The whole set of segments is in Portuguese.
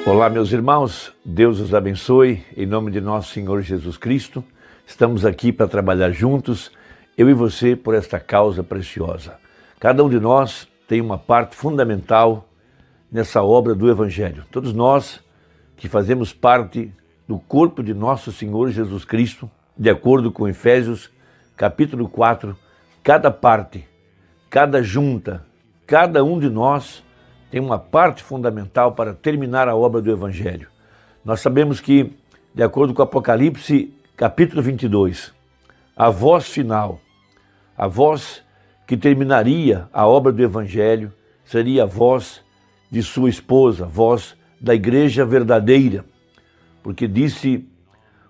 Olá, meus irmãos, Deus os abençoe, em nome de nosso Senhor Jesus Cristo. Estamos aqui para trabalhar juntos, eu e você, por esta causa preciosa. Cada um de nós tem uma parte fundamental nessa obra do Evangelho. Todos nós que fazemos parte do corpo de nosso Senhor Jesus Cristo, de acordo com Efésios, capítulo 4, cada parte, cada junta, cada um de nós tem uma parte fundamental para terminar a obra do Evangelho. Nós sabemos que, de acordo com Apocalipse, capítulo 22, a voz final, a voz que terminaria a obra do Evangelho, seria a voz de sua esposa, a voz da igreja verdadeira, porque disse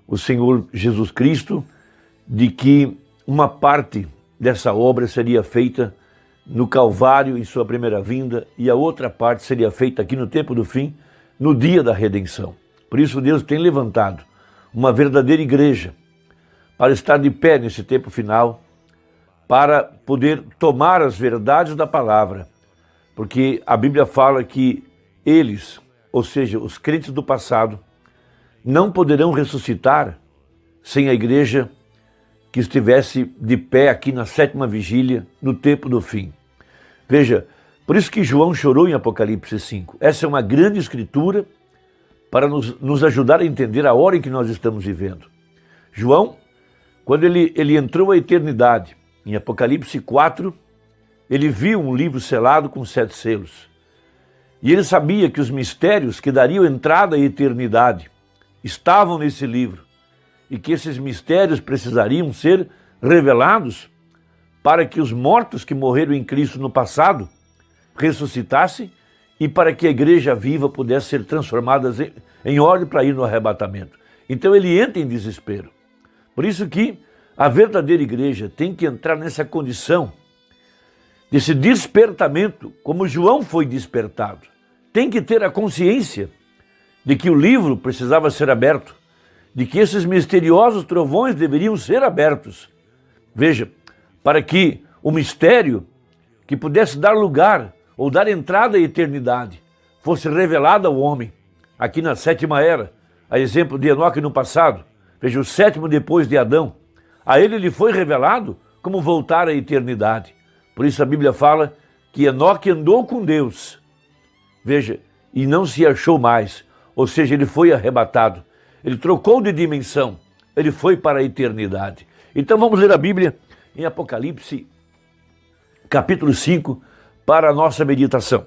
o Senhor Jesus Cristo de que uma parte dessa obra seria feita no Calvário, em sua primeira vinda, e a outra parte seria feita aqui no tempo do fim, no dia da redenção. Por isso Deus tem levantado uma verdadeira igreja para estar de pé nesse tempo final, para poder tomar as verdades da palavra, porque a Bíblia fala que eles, ou seja, os crentes do passado, não poderão ressuscitar sem a igreja que estivesse de pé aqui na sétima vigília, no tempo do fim. Veja, por isso que João chorou em Apocalipse 5. Essa é uma grande escritura para nos ajudar a entender a hora em que nós estamos vivendo. João, quando ele entrou à eternidade, em Apocalipse 4, ele viu um livro selado com 7 selos. E ele sabia que os mistérios que dariam entrada à eternidade estavam nesse livro, e que esses mistérios precisariam ser revelados para que os mortos que morreram em Cristo no passado ressuscitassem e para que a igreja viva pudesse ser transformada em ordem para ir no arrebatamento. Então ele entra em desespero. Por isso que a verdadeira igreja tem que entrar nessa condição, desse despertamento, como João foi despertado. Tem que ter a consciência de que o livro precisava ser aberto, de que esses misteriosos trovões deveriam ser abertos. Veja, para que o mistério que pudesse dar lugar ou dar entrada à eternidade fosse revelado ao homem, aqui na sétima era, a exemplo de Enoque no passado, veja, o sétimo depois de Adão, a ele lhe foi revelado como voltar à eternidade. Por isso a Bíblia fala que Enoque andou com Deus, veja, e não se achou mais, ou seja, ele foi arrebatado. Ele trocou de dimensão, ele foi para a eternidade. Então vamos ler a Bíblia em Apocalipse, capítulo 5, para a nossa meditação.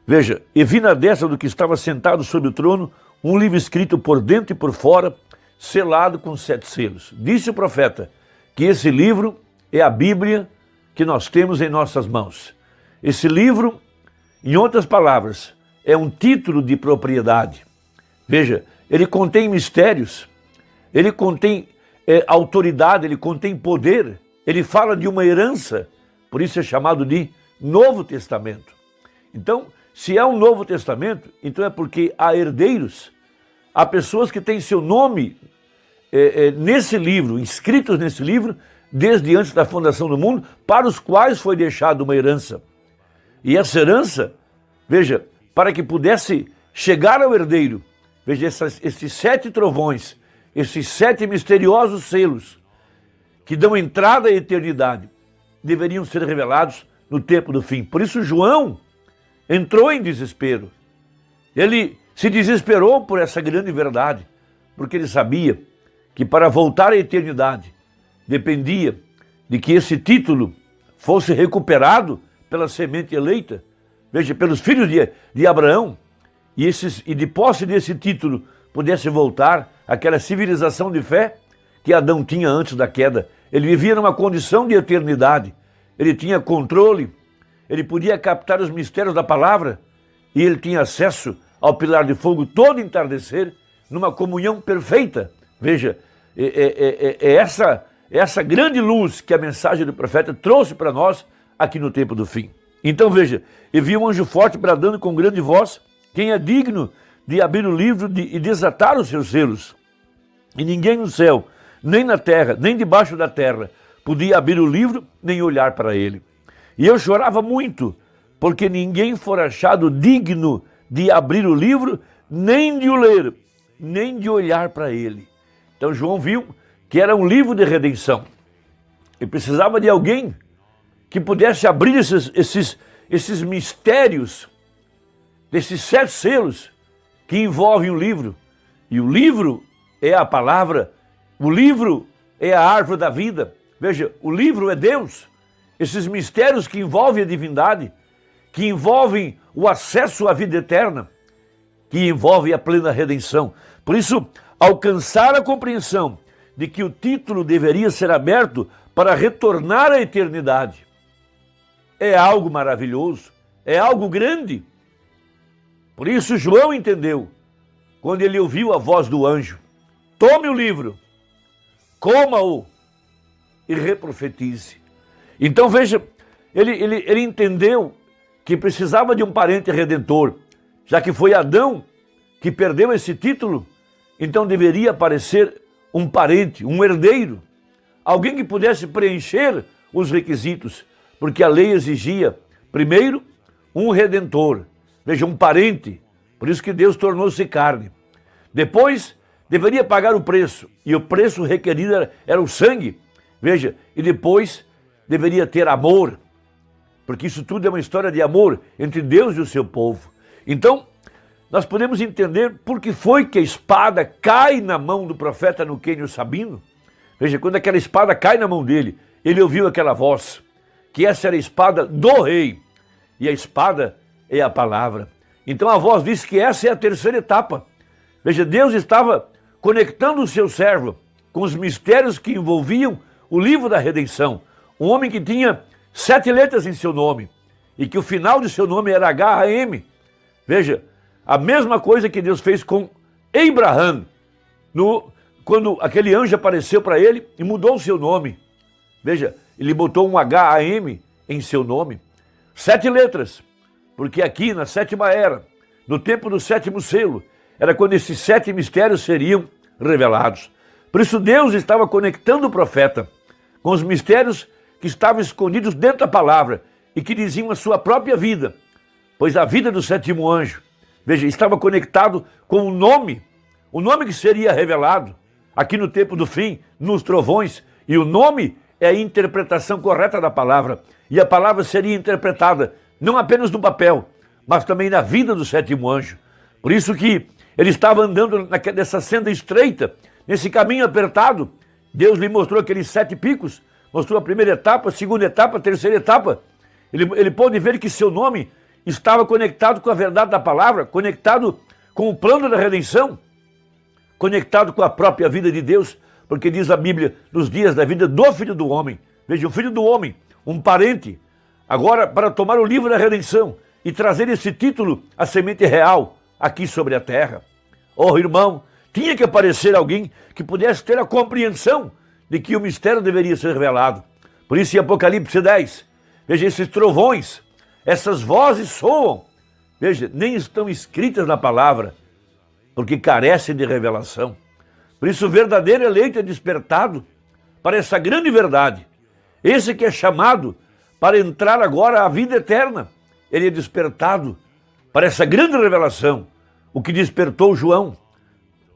Veja, e vi na destra do que estava sentado sobre o trono um livro escrito por dentro e por fora, selado com 7 selos. Disse o profeta que esse livro é a Bíblia que nós temos em nossas mãos. Esse livro, em outras palavras, é um título de propriedade. Veja, ele contém mistérios, ele contém autoridade, ele contém poder, ele fala de uma herança, por isso é chamado de Novo Testamento. Então, se é um Novo Testamento, então é porque há herdeiros, há pessoas que têm seu nome nesse livro, inscritos nesse livro, desde antes da fundação do mundo, para os quais foi deixada uma herança. E essa herança, veja, para que pudesse chegar ao herdeiro, veja, esses 7 trovões, esses 7 misteriosos selos que dão entrada à eternidade, deveriam ser revelados no tempo do fim. Por isso João entrou em desespero. Ele se desesperou por essa grande verdade, porque ele sabia que para voltar à eternidade dependia de que esse título fosse recuperado pela semente eleita, veja, pelos filhos de Abraão, e de posse desse título pudesse voltar àquela civilização de fé que Adão tinha antes da queda. Ele vivia numa condição de eternidade, ele tinha controle, ele podia captar os mistérios da palavra e ele tinha acesso ao pilar de fogo todo entardecer, numa comunhão perfeita. Veja, essa grande luz que a mensagem do profeta trouxe para nós aqui no tempo do fim. Então veja, e vi um anjo forte bradando com grande voz: quem é digno de abrir o livro e desatar os seus selos? E ninguém no céu, nem na terra, nem debaixo da terra, podia abrir o livro, nem olhar para ele. E eu chorava muito, porque ninguém fora achado digno de abrir o livro, nem de o ler, nem de olhar para ele. Então João viu que era um livro de redenção. Ele precisava de alguém que pudesse abrir esses mistérios, desses 7 selos que envolvem o livro. E o livro é a palavra, o livro é a árvore da vida. Veja, o livro é Deus. Esses mistérios que envolvem a divindade, que envolvem o acesso à vida eterna, que envolvem a plena redenção. Por isso, alcançar a compreensão de que o título deveria ser aberto para retornar à eternidade é algo maravilhoso, é algo grande. Por isso João entendeu, quando ele ouviu a voz do anjo: tome o livro, coma-o e reprofetize. Então veja, ele entendeu que precisava de um parente redentor, já que foi Adão que perdeu esse título, então deveria aparecer um parente, um herdeiro, alguém que pudesse preencher os requisitos, porque a lei exigia, primeiro, um redentor, veja, um parente, por isso que Deus tornou-se carne. Depois, deveria pagar o preço, e o preço requerido era o sangue, veja, e depois deveria ter amor, porque isso tudo é uma história de amor entre Deus e o seu povo. Então, nós podemos entender por que foi que a espada cai na mão do profeta no Quênio Sabino. Veja, quando aquela espada cai na mão dele, ele ouviu aquela voz, que essa era a espada do rei, e a espada é a palavra. Então a voz diz que essa é a terceira etapa. Veja, Deus estava conectando o seu servo com os mistérios que envolviam o livro da redenção. Um homem que tinha 7 letras em seu nome, e que o final de seu nome era H-A-M. Veja, a mesma coisa que Deus fez com Abraham, quando aquele anjo apareceu para ele e mudou o seu nome. Veja, ele botou um H-A-M em seu nome. 7 letras, porque aqui na 7ª era, no tempo do 7º selo, era quando esses 7 mistérios seriam revelados. Por isso Deus estava conectando o profeta com os mistérios que estavam escondidos dentro da palavra e que diziam a sua própria vida, pois a vida do 7º anjo, veja, estava conectado com o nome que seria revelado aqui no tempo do fim, nos trovões, e o nome é a interpretação correta da palavra, e a palavra seria interpretada não apenas no papel, mas também na vida do 7º anjo. Por isso que ele estava andando nessa senda estreita, nesse caminho apertado. Deus lhe mostrou aqueles 7 picos, mostrou a primeira etapa, a segunda etapa, a terceira etapa. Ele pôde ver que seu nome estava conectado com a verdade da palavra, conectado com o plano da redenção, conectado com a própria vida de Deus, porque diz a Bíblia, nos dias da vida do Filho do Homem. Veja, o Filho do Homem, um parente, agora para tomar o livro da redenção e trazer esse título, a semente real, aqui sobre a terra. Oh, irmão, tinha que aparecer alguém que pudesse ter a compreensão de que o mistério deveria ser revelado. Por isso em Apocalipse 10, veja, esses trovões, essas vozes soam, veja, nem estão escritas na palavra, porque carecem de revelação. Por isso o verdadeiro eleito é despertado para essa grande verdade. Esse que é chamado para entrar agora à vida eterna, ele é despertado para essa grande revelação, o que despertou João.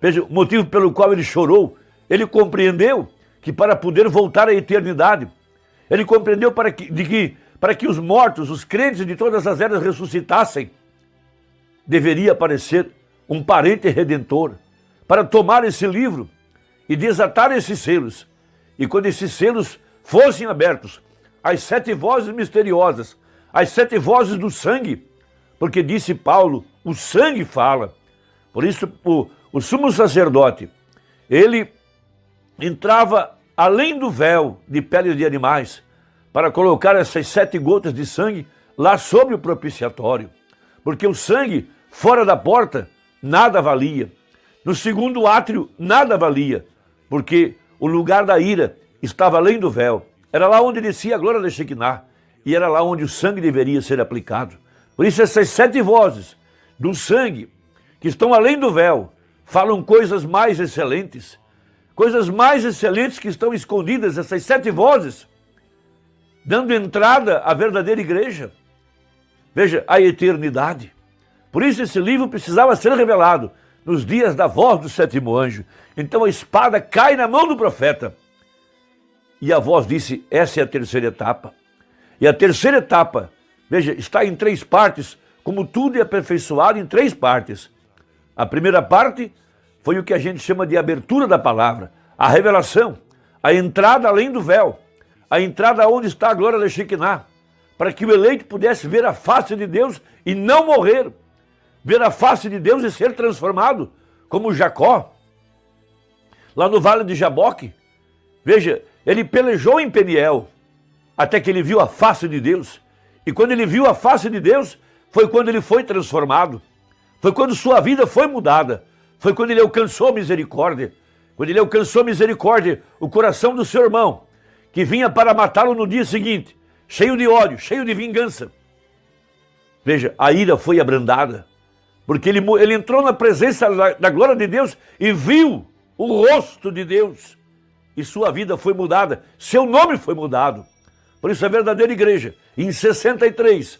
Veja, o motivo pelo qual ele chorou, ele compreendeu que para poder voltar à eternidade, ele compreendeu para que os mortos, os crentes de todas as eras ressuscitassem, deveria aparecer um parente redentor para tomar esse livro e desatar esses selos. E quando esses selos fossem abertos, as 7 vozes misteriosas, as 7 vozes do sangue, porque disse Paulo, o sangue fala. Por isso o sumo sacerdote, ele entrava além do véu de peles de animais para colocar essas 7 gotas de sangue lá sobre o propiciatório, porque o sangue fora da porta nada valia. No segundo átrio nada valia, porque o lugar da ira estava além do véu. Era lá onde descia a glória da Shekinah, e era lá onde o sangue deveria ser aplicado. Por isso essas 7 vozes do sangue, que estão além do véu, falam coisas mais excelentes que estão escondidas, essas 7 vozes, dando entrada à verdadeira igreja. Veja, a eternidade. Por isso esse livro precisava ser revelado nos dias da voz do sétimo anjo. Então a espada cai na mão do profeta. E a voz disse, essa é a terceira etapa. E a terceira etapa, veja, está em 3 partes, como tudo é aperfeiçoado em 3 partes. A primeira parte foi o que a gente chama de abertura da palavra, a revelação, a entrada além do véu, a entrada onde está a glória da Shekinah, para que o eleito pudesse ver a face de Deus e não morrer, ver a face de Deus e ser transformado, como Jacó, lá no vale de Jaboque. Veja, ele pelejou em Peniel, até que ele viu a face de Deus. E quando ele viu a face de Deus, foi quando ele foi transformado. Foi quando sua vida foi mudada. Foi quando ele alcançou misericórdia. Quando ele alcançou misericórdia, o coração do seu irmão, que vinha para matá-lo no dia seguinte, cheio de ódio, cheio de vingança. Veja, a ira foi abrandada, porque ele entrou na presença da glória de Deus e viu o rosto de Deus. E sua vida foi mudada, seu nome foi mudado. Por isso a verdadeira igreja, em 63,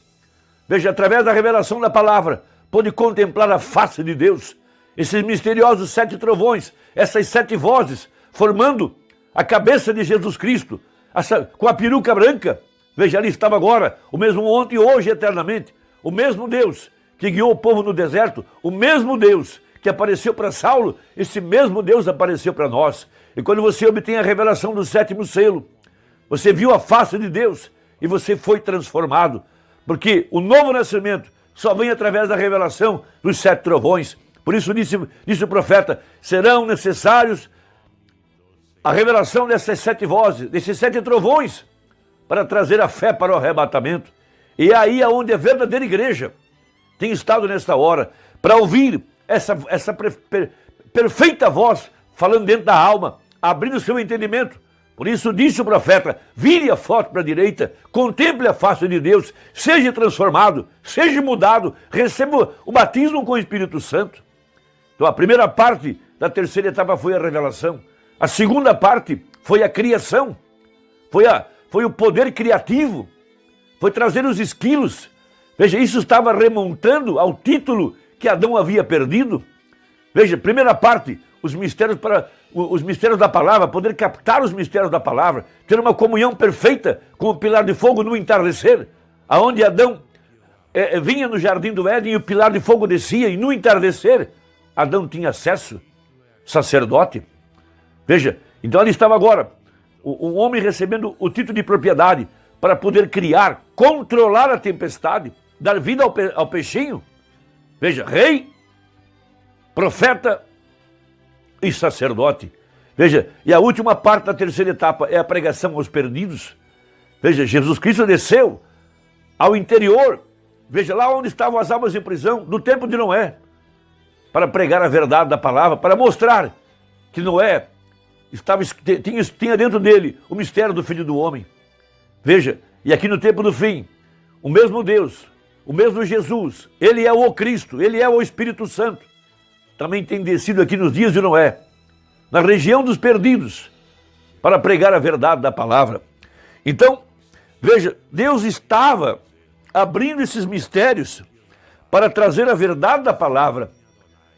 veja, através da revelação da palavra, pôde contemplar a face de Deus. Esses misteriosos 7 trovões, essas 7 vozes, formando a cabeça de Jesus Cristo, com a peruca branca. Veja, ali estava agora, o mesmo ontem, hoje e eternamente. O mesmo Deus que guiou o povo no deserto, o mesmo Deus que apareceu para Saulo, esse mesmo Deus apareceu para nós. E quando você obtém a revelação do 7º selo, você viu a face de Deus e você foi transformado. Porque o novo nascimento só vem através da revelação dos 7 trovões. Por isso disse o profeta, serão necessários a revelação dessas 7 vozes, desses 7 trovões, para trazer a fé para o arrebatamento. E é aí onde a verdadeira igreja tem estado nesta hora, para ouvir essa perfeita voz falando dentro da alma, abrindo o seu entendimento. Por isso disse o profeta, vire a foto para a direita, contemple a face de Deus, seja transformado, seja mudado, receba o batismo com o Espírito Santo. Então a primeira parte da terceira etapa foi a revelação. A segunda parte foi a criação, foi o poder criativo, foi trazer os esquilos. Veja, isso estava remontando ao título que Adão havia perdido. Veja, primeira parte, os mistérios da palavra, poder captar os mistérios da palavra, ter uma comunhão perfeita com o pilar de fogo no entardecer, aonde Adão vinha no jardim do Éden e o pilar de fogo descia, e no entardecer Adão tinha acesso, sacerdote. Veja, então ali estava agora um homem recebendo o título de propriedade para poder criar, controlar a tempestade, dar vida ao peixinho. Veja, rei, profeta e sacerdote. Veja, e a última parte da terceira etapa é a pregação aos perdidos. Veja, Jesus Cristo desceu ao interior, veja, lá onde estavam as almas em prisão, do tempo de Noé, para pregar a verdade da palavra, para mostrar que Noé tinha dentro dele o mistério do Filho do Homem. Veja, e aqui no tempo do fim, o mesmo Deus, o mesmo Jesus, ele é o Cristo, ele é o Espírito Santo, também tem descido aqui nos dias de Noé, na região dos perdidos, para pregar a verdade da palavra. Então, veja, Deus estava abrindo esses mistérios para trazer a verdade da palavra,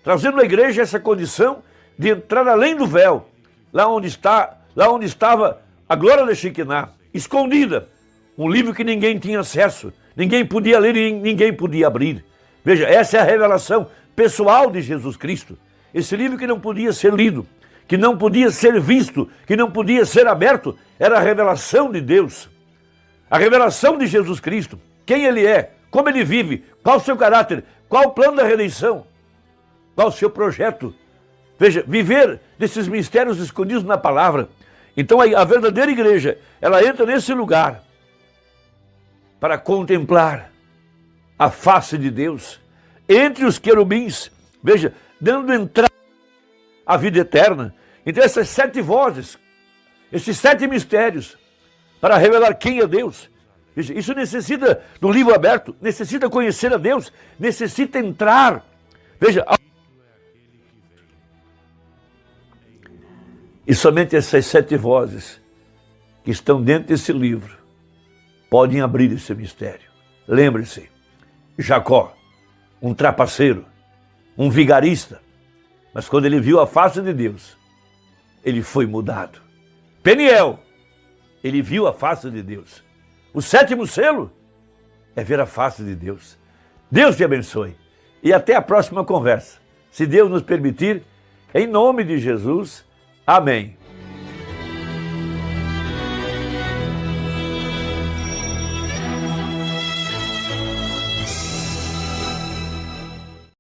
trazendo à igreja essa condição de entrar além do véu, lá onde estava a glória da Shekinah, escondida, um livro que ninguém tinha acesso, ninguém podia ler e ninguém podia abrir. Veja, essa é a revelação pessoal de Jesus Cristo. Esse livro que não podia ser lido, que não podia ser visto, que não podia ser aberto, era a revelação de Deus. A revelação de Jesus Cristo, quem Ele é, como Ele vive, qual o seu caráter, qual o plano da redenção, qual o seu projeto. Veja, viver desses mistérios escondidos na palavra. Então a verdadeira igreja, ela entra nesse lugar para contemplar a face de Deus entre os querubins, veja, dando entrada à vida eterna. Então essas 7 vozes, esses 7 mistérios, para revelar quem é Deus. Veja, isso necessita do livro aberto, necessita conhecer a Deus, necessita entrar. Veja, e somente essas 7 vozes que estão dentro desse livro podem abrir esse mistério. Lembre-se, Jacó, um trapaceiro, um vigarista. Mas quando ele viu a face de Deus, ele foi mudado. Peniel, ele viu a face de Deus. O 7º selo é ver a face de Deus. Deus te abençoe. E até a próxima conversa. Se Deus nos permitir, em nome de Jesus. Amém.